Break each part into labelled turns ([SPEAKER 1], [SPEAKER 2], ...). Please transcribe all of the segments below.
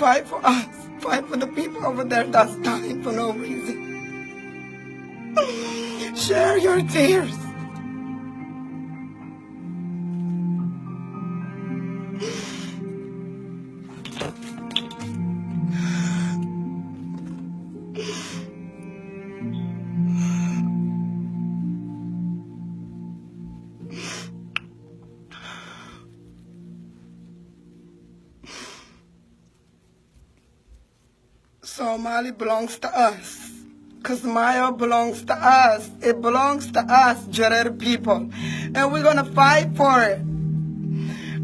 [SPEAKER 1] Fight for us. Fight for the people over there that's dying for no reason. Share your tears. Somali belongs to us. Kismaanyo belongs to us. It belongs to us, Jarer people. And we're going to fight for it.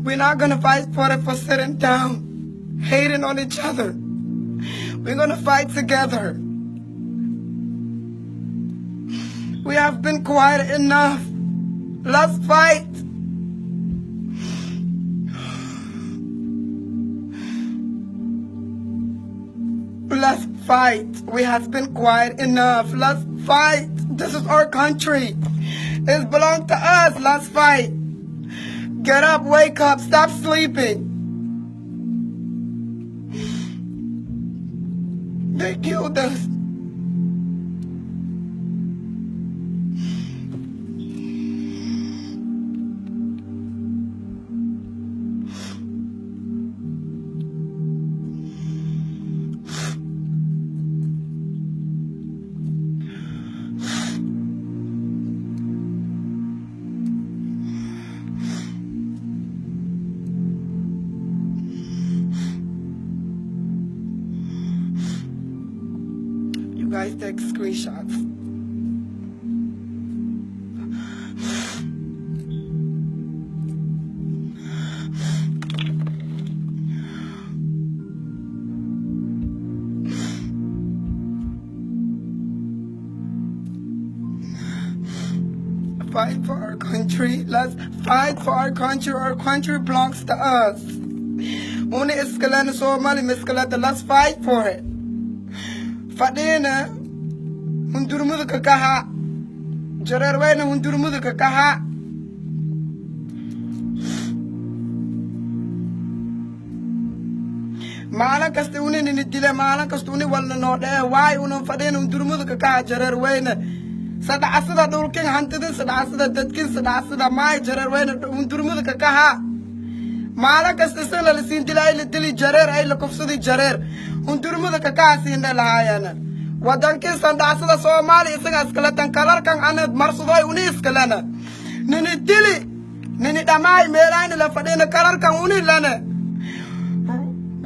[SPEAKER 1] We're not going to fight for it for sitting down, hating on each other. We're going to fight together. We have been quiet enough. Let's fight. Let's fight. We have been quiet enough. Let's fight. This is our country. It belongs to us. Let's fight. Get up, wake up, stop sleeping. They killed us. Guys, take screenshots. Fight for our country. Let's fight for our country. Our country belongs to us. Only Iska and Soomaaliyya, let's fight for it. Fadina hundurmuda kakaha Jarerwayen hundurmuda kakaha Mala kastuni ni dile mala kastuni wala no de why uno fadina hundurmuda kakaha Jarerwayen sada asada dulking hantidin sada asada dadkin sada asada mai Jarerwayen hundurmuda kakaha Mala kastasala lisin dili Jarer ay lakofsudi Jarer hundurmuda kakaha sinda lahayana wadankin sandasada Somali isaga iskalatan kalarkan anad marsudoy uni iskalana nini dili nini damay merayna la fadina kalarkan uni lana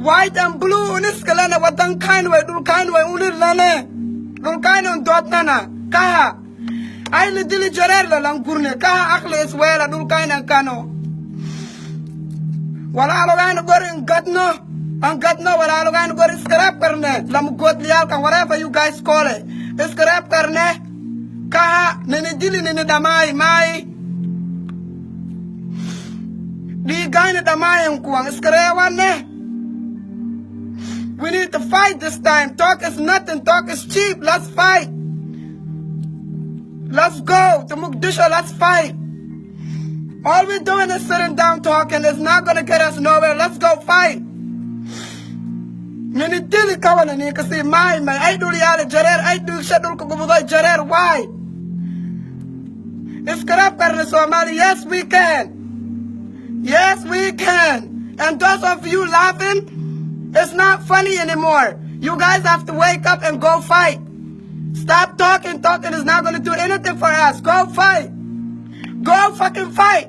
[SPEAKER 1] white and blue uni iskalana wadankan way dulkan way uni lana dulkan on dotnana kaha ay li dili Jarer la langurne kaha akli iswela dulkan an kano wala alogan gorin gadno ang gadno wala alogan gorin scrap karne lam god lial kan whatever you guys call it scrap karne kaha nene dili nene damay mai di gaina damay ang kuang skrewane. We need to fight this time. Talk is nothing, talk is cheap. Let's fight. Let's go to Mogadishu, let's fight. All we're doing is sitting down talking. It's not going to get us nowhere. Let's go fight. Nini dili kawan ni kasi mai ay duli ale Jarer ay dul shadul ko gumoy Jarer why? Iskarap karne Somali. Yes we can. Yes we can. And those of you laughing, it's not funny anymore. You guys have to wake up and go fight. Stop talking. Talking is not going to do anything for us. Go fight. Go fucking fight.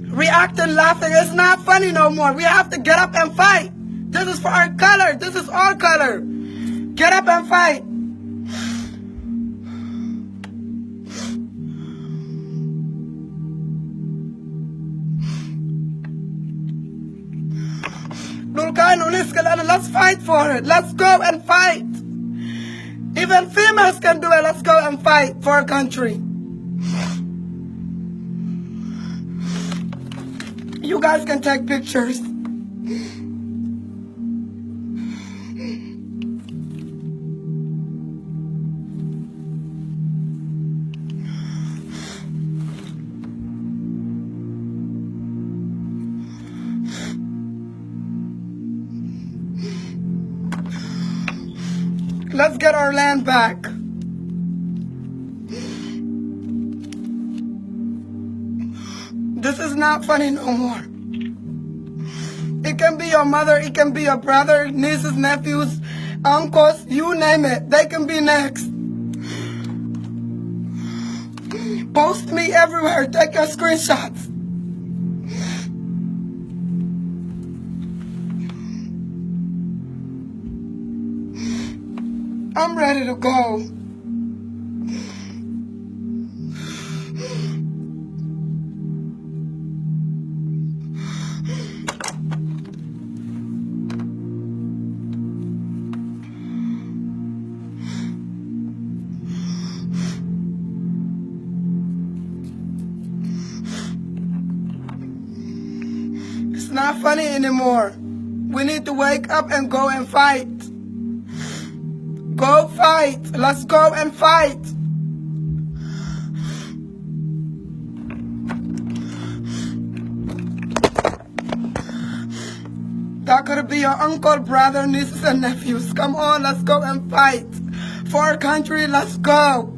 [SPEAKER 1] Reacting, laughing, it's not funny no more. We have to get up and fight. This is for our color. This is our color. Get up and fight. Let's fight for it. Let's go and fight. Even females can do it. Let's go and fight for our country. You guys can take pictures. Let's get our land back. This is not funny no more. It can be your mother, it can be your brother, nieces, nephews, uncles, you name it. They can be next. Post me everywhere. Take your screenshots. I'm ready to go. It's not funny anymore. We need to wake up and go and fight. Go fight. Let's go and fight. That could be your uncle, brother, nieces, and nephews. Come on, let's go and fight. For our country, let's go.